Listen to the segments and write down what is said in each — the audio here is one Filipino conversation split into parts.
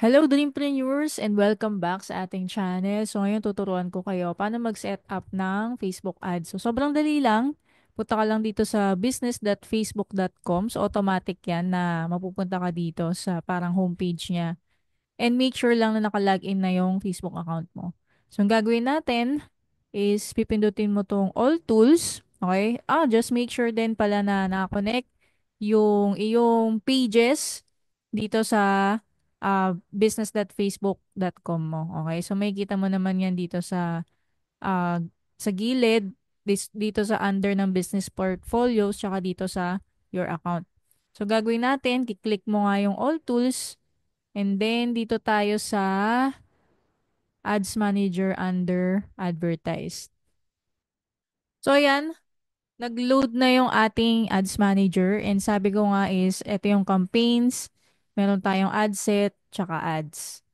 Hello, Dreampreneurs, and welcome back sa ating channel. So, ngayon tuturuan ko kayo paano mag-set up ng Facebook ads. So, sobrang dali lang. Punta ka lang dito sa business.facebook.com. So, automatic yan na mapupunta ka dito sa parang homepage niya. And make sure lang na naka-login na yung Facebook account mo. So, ang gagawin natin is pipindutin mo tong all tools. Okay? Just make sure din pala na nakakonect yung iyong pages dito sa business.facebook.com mo. Okay? So, may kita mo naman yan dito ah, sa gilid, dito sa under ng business portfolios, tsaka dito sa your account. So, gagawin natin, kiklik mo nga yung all tools. And then, dito tayo sa Ads Manager under Advertise. So, ayan, nag-load na yung ating Ads Manager. And sabi ko nga is, ito yung campaigns, meron tayong ad set, tsaka ads.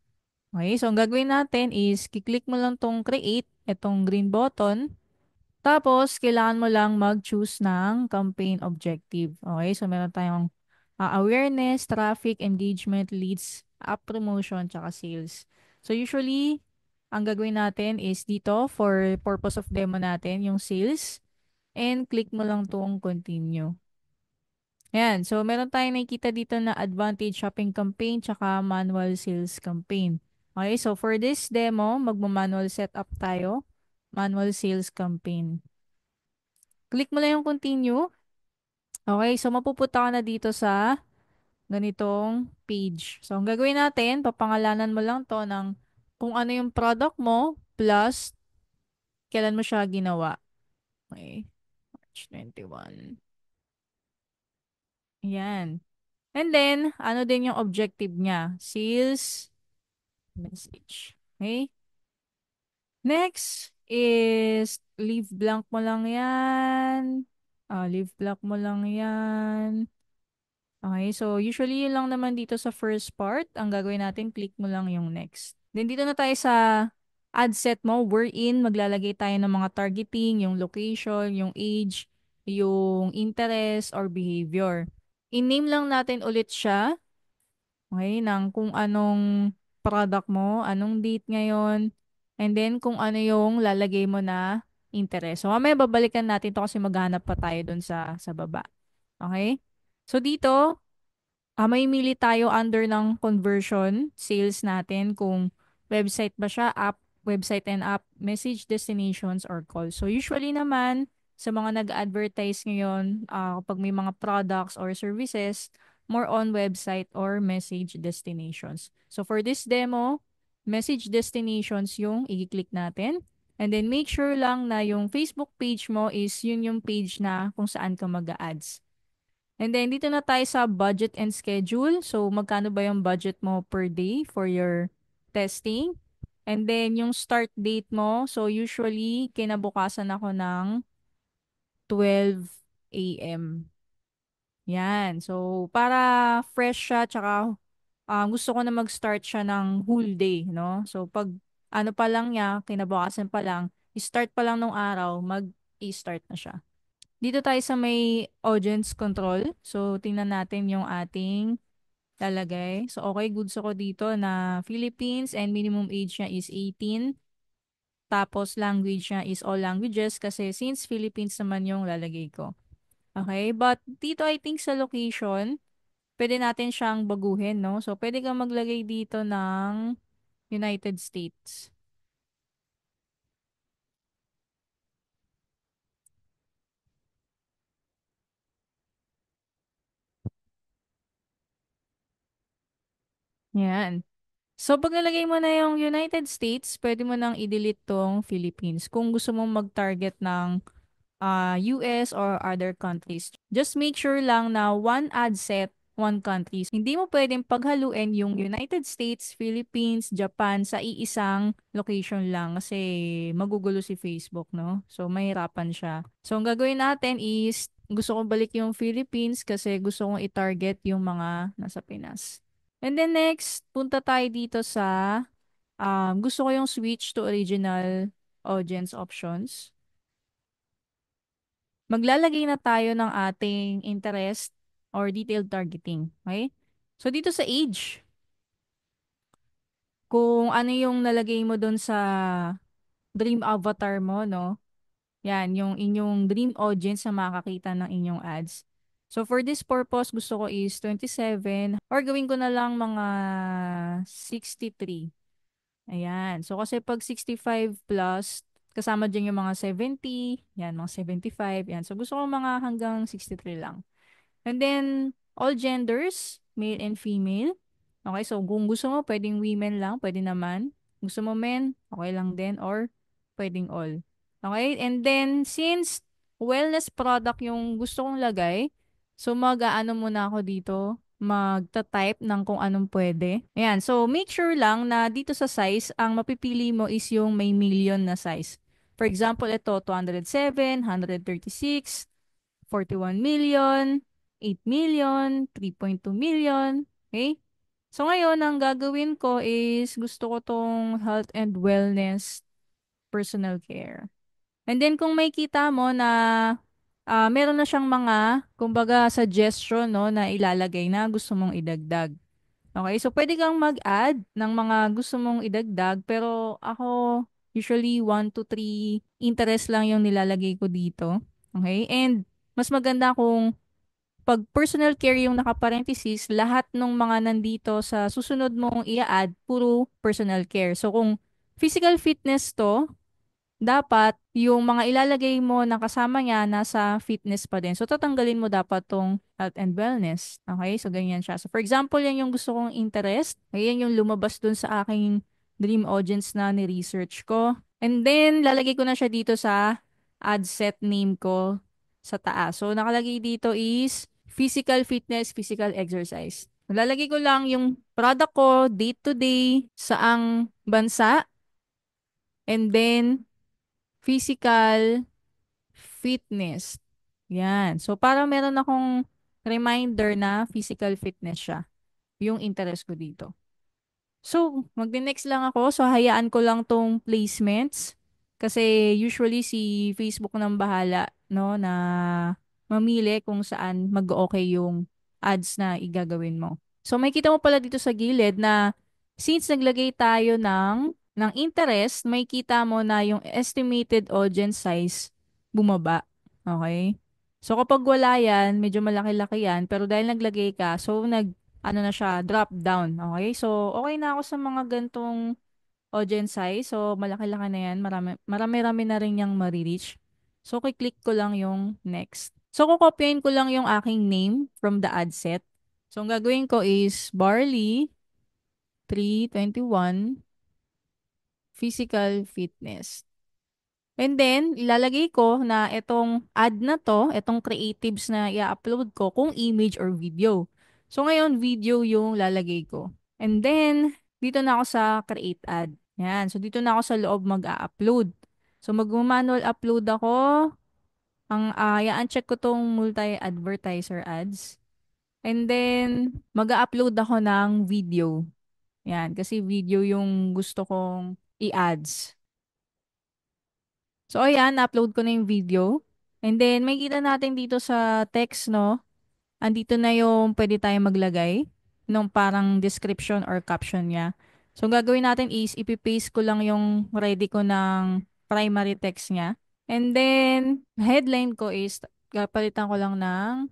Okay, so ang gagawin natin is, kiklik mo lang tong create, itong green button. Tapos, kailangan mo lang mag-choose ng campaign objective. Okay, so meron tayong awareness, traffic, engagement, leads, app promotion, tsaka sales. So usually, ang gagawin natin is dito for purpose of demo natin, yung sales. And click mo lang tong continue. Ayan, so meron tayong nakikita dito na advantage shopping campaign tsaka manual sales campaign. Okay, so for this demo, magma-manual setup tayo. Manual sales campaign. Click mo lang yung continue. Okay, so mapupunta ka na dito sa ganitong page. So, ang gagawin natin, papangalanan mo lang to ng kung ano yung product mo plus kailan mo siya ginawa. Okay, March 21. Ayan. And then, ano din yung objective niya? Sales message. Okay? Next is leave blank mo lang yan. Leave blank mo lang yan. Okay, so usually yun lang naman dito sa first part. Ang gagawin natin, click mo lang yung next. Then dito na tayo sa ad set mo, wherein maglalagay tayo ng mga targeting, yung location, yung age, yung interest or behavior. I-name lang natin ulit siya, okay, ng kung anong product mo, anong date ngayon, and then kung ano yung lalagay mo na interest. So mamaya babalikan natin to kasi maghanap pa tayo dun sa baba. Okay? So dito, may mili tayo under ng conversion, sales natin, kung website ba siya, app, website and app, message destinations, or call. So usually naman, sa mga nag-advertise ngayon, kapag may mga products or services, more on website or message destinations. So for this demo, message destinations yung i-click natin. And then make sure lang na yung Facebook page mo is yun yung page na kung saan ka mag-ads. And then, dito na tayo sa budget and schedule. So, magkano ba yung budget mo per day for your testing? And then, yung start date mo. So, usually, kinabukasan ako ng 12 a.m. Yan. So, para fresh siya, tsaka gusto ko na mag-start siya ng whole day, no? So, pag ano pa lang niya, kinabukasan pa lang, start pa lang nung araw, mag-i-start na siya. Dito tayo sa may audience control. So, tingnan natin yung ating lalagay. So, okay, goods ako dito na Philippines and minimum age niya is 18. Tapos, language niya is all languages kasi since Philippines naman yung lalagay ko. Okay, but dito I think sa location, pwede natin siyang baguhin, no? So, pwede kang maglagay dito ng United States. Yan. So, pag nalagay mo na yung United States, pwede mo nang i-delete tong Philippines. Kung gusto mong mag-target ng US or other countries. Just make sure lang na one ad set, one country. Hindi mo pwedeng paghaluin yung United States, Philippines, Japan sa iisang location lang kasi magugulo si Facebook, no? So, mahirapan siya. So, ang gagawin natin is gusto kong balik yung Philippines kasi gusto kong i-target yung mga nasa Pinas. And then next, punta tayo dito sa gusto ko yung switch to original audience options. Maglalagay na tayo ng ating interest or detailed targeting. Okay? So, dito sa age, kung ano yung nalagay mo dun sa dream avatar mo, no? Yan, yung inyong dream audience na makakita ng inyong ads. So for this purpose, gusto ko is 27 or gawin ko na lang mga 63. Ayan. So kasi pag 65 plus, kasama dyan yung mga 70, yan, mga 75, yan. So gusto ko mga hanggang 63 lang. And then, all genders, male and female. Okay, so kung gusto mo, pwedeng women lang, pwede naman. Gusto mo men, okay lang din, or pwedeng all. Okay, and then, since wellness product yung gusto kong lagay, so mag-aano muna ako dito, magta-type ng kung anong pwede. Ayan, so make sure lang na dito sa size, ang mapipili mo is yung may million na size. For example, ito, 207, 136, 41 million, 8 million, 3.2 million. Okay? So ngayon, ang gagawin ko is gusto ko tong health and wellness personal care. And then kung may kita mo na meron na siyang mga, kumbaga, suggestion no, na ilalagay na gusto mong idagdag. Okay? So pwede kang mag-add ng mga gusto mong idagdag, pero ako usually 1 to 3 interest lang yung nilalagay ko dito. Okay? And mas maganda kung pag personal care yung nakaparenthesis, lahat ng mga nandito sa susunod mong i-add, puro personal care. So kung physical fitness to, dapat yung mga ilalagay mo na kasama niya nasa fitness pa din. So tatanggalin mo dapat tong health and wellness. Okay? So ganyan siya. So for example, yan yung gusto kong interest. Ayan yung lumabas dun sa aking dream audience na ni-research ko. And then lalagay ko na siya dito sa ad set name ko sa taas. So nakalagay dito is physical fitness, physical exercise. Lalagay ko lang yung product ko, date to day, saang bansa, and then physical fitness. Yan. So, para meron akong reminder na physical fitness siya. Yung interest ko dito. So, magdi-next lang ako. So, hayaan ko lang tong placements. Kasi usually si Facebook nang bahala, no, na mamili kung saan mag-okay yung ads na igagawin mo. So, may kita mo pala dito sa gilid na since naglagay tayo ng interest, may kita mo na yung estimated audience size bumaba. Okay? So, kapag wala yan, medyo malaki-laki yan. Pero dahil naglagay ka, so ano na siya, drop down. Okay? So, okay na ako sa mga gantong audience size. So, malaki-laki na yan. Marami-rami na rin yung marireach. So, click ko lang yung next. So, kukopyahin ko lang yung aking name from the ad set. So, ang gagawin ko is Barley 321 Physical Fitness. And then, ilalagay ko na itong ad na to, itong creatives na i-upload ko kung image or video. So, ngayon, video yung lalagay ko. And then, dito na ako sa create ad. Yan. So, dito na ako sa loob mag-a-upload. So, mag-manual upload ako. Check ko tong multi-advertiser ads. And then, mag-a-upload ako ng video. Yan. Kasi video yung gusto kong i-ads. So, ayan, na-upload ko na yung video. And then, may kita natin dito sa text, no? Andito na yung pwede tayong maglagay nung parang description or caption niya. So, ang gagawin natin is, ipipaste ko lang yung ready ko ng primary text niya. And then, headline ko is, palitan ko lang ng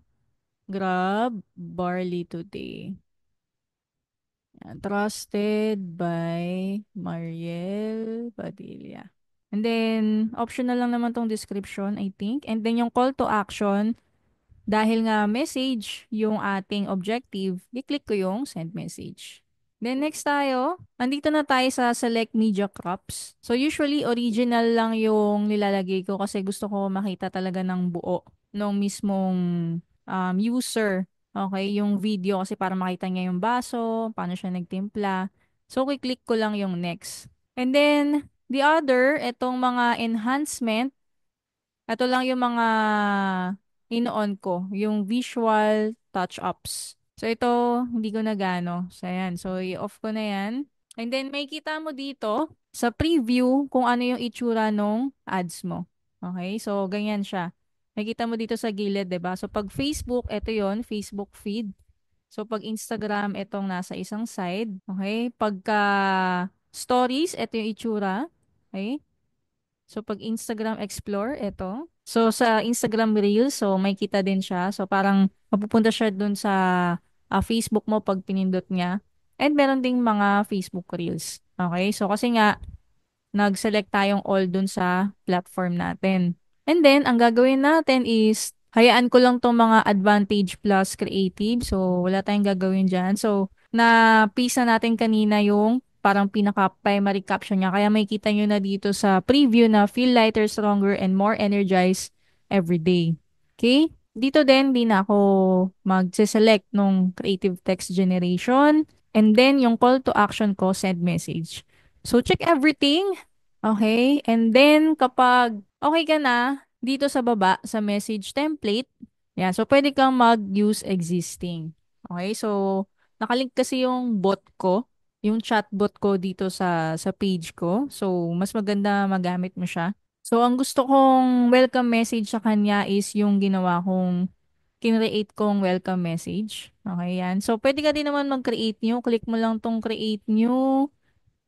Grab Barley Today. Yan, trusted by Mariel Padilla. And then, optional lang naman tong description, I think. And then, yung call to action, dahil nga message yung ating objective, i-click ko yung send message. Then, next tayo. Nandito na tayo sa select media crops. So, usually, original lang yung nilalagay ko kasi gusto ko makita talaga ng buo ng mismong user. Okay, yung video kasi para makita niya yung baso, paano siya nagtimpla. So, click ko lang yung next. And then, the other, itong mga enhancement, ito lang yung mga ino-on ko, yung visual touch-ups. So, ito, hindi ko na gano. So, ayan. So, i-off ko na yan. And then, may kita mo dito sa preview kung ano yung itsura nung ads mo. Okay? So, ganyan siya. May kita mo dito sa gilid, 'di ba? So, pag Facebook, ito yon Facebook feed. So, pag Instagram, itong nasa isang side. Okay? Pagka stories, ito yung itsura. Okay? So, pag Instagram Explore, ito. So, sa Instagram Reels, so may kita din siya. So, parang mapupunta siya dun sa Facebook mo pag pinindot niya. And meron ding mga Facebook Reels. Okay? So, kasi nga, nag-select tayong all dun sa platform natin. And then, ang gagawin natin is, hayaan ko lang tong mga Advantage Plus Creative. So, wala tayong gagawin dyan. So, na-pisa natin kanina yung parang pinaka-primary caption niya. Kaya may kita nyo na dito sa preview na feel lighter, stronger, and more energized every day. Okay? Dito din, di na ako mag-select nung creative text generation. And then, yung call to action ko, send message. So, check everything. Okay? And then, kapag okay ka na, dito sa baba, sa message template, yan. So, pwede kang mag-use existing. Okay? So, nakalink kasi yung bot ko, yung chatbot ko dito sa page ko. So, mas maganda magamit mo siya. So, ang gusto kong welcome message sa kanya is yung ginawa kong kinreate kong welcome message. Okay, yan. So, pwede ka din naman mag-create new. Click mo lang tong create new.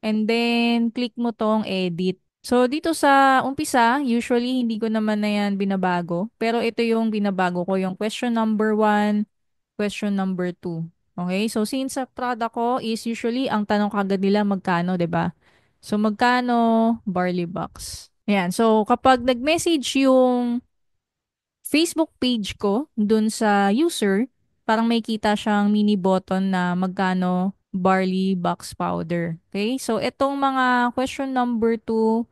And then, click mo tong edit. So, dito sa umpisa, usually hindi ko naman na yan binabago. Pero ito yung binabago ko, yung question number 1, question number 2. Okay? So, since sa product ko is usually, ang tanong kagad nila magkano, 'di ba? So, magkano barley box? Ayan. So, kapag nag-message yung Facebook page ko dun sa user, parang may kita siyang mini button na magkano barley box powder. Okay? So, itong mga question number 2,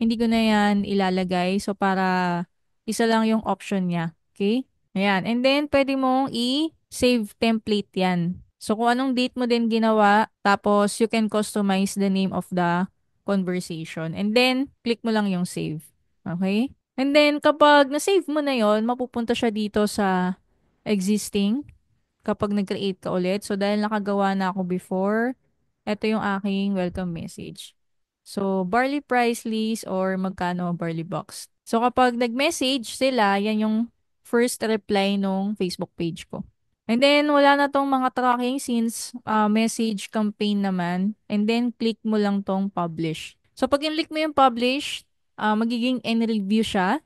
hindi ko na yan ilalagay. So, para isa lang yung option niya. Okay? Ayan. And then, pwede mong i-save template yan. So, kung anong date mo din ginawa, tapos you can customize the name of the conversation. And then, click mo lang yung save. Okay? And then, kapag na-save mo na yon, mapupunta siya dito sa existing kapag nag-create ka ulit. So, dahil nakagawa na ako before, ito yung aking welcome message. So, barley price list or magkano ang barley box. So, kapag nag-message sila, yan yung first reply nung Facebook page ko. And then, wala na tong mga tracking since message campaign naman. And then, click mo lang tong publish. So, pag in-click mo yung publish, magiging in-review siya.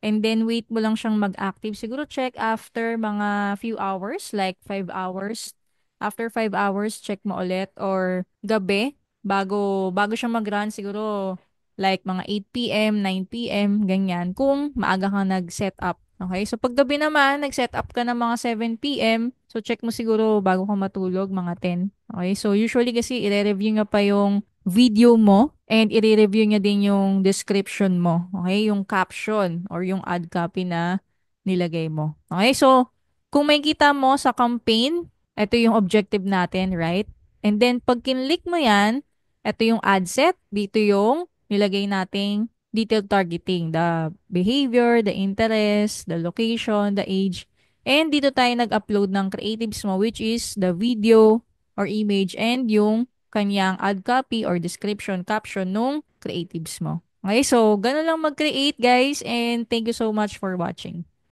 And then, wait mo lang siyang mag-active. Siguro check after mga few hours, like 5 hours. After 5 hours, check mo ulit. Or gabi, bago siya mag-run, siguro like mga 8 p.m., 9 p.m., ganyan. Kung maaga kang nag-set up. Okay? So, pag gabi naman, nag-set up ka ng mga 7 p.m., so check mo siguro bago ka matulog, mga 10. Okay? So, usually kasi, i-review nga pa yung video mo and i-review niya din yung description mo. Okay? Yung caption or yung ad copy na nilagay mo. Okay? So, kung may kita mo sa campaign, ito yung objective natin, right? And then, pag kinlik mo yan, ito yung ad set. Dito yung nilagay nating detailed targeting. The behavior, the interest, the location, the age. And dito tayo nag-upload ng creatives mo, which is the video or image and yung kanyang ad copy or description caption nung creatives mo. Okay, so ganun lang mag-create guys and thank you so much for watching.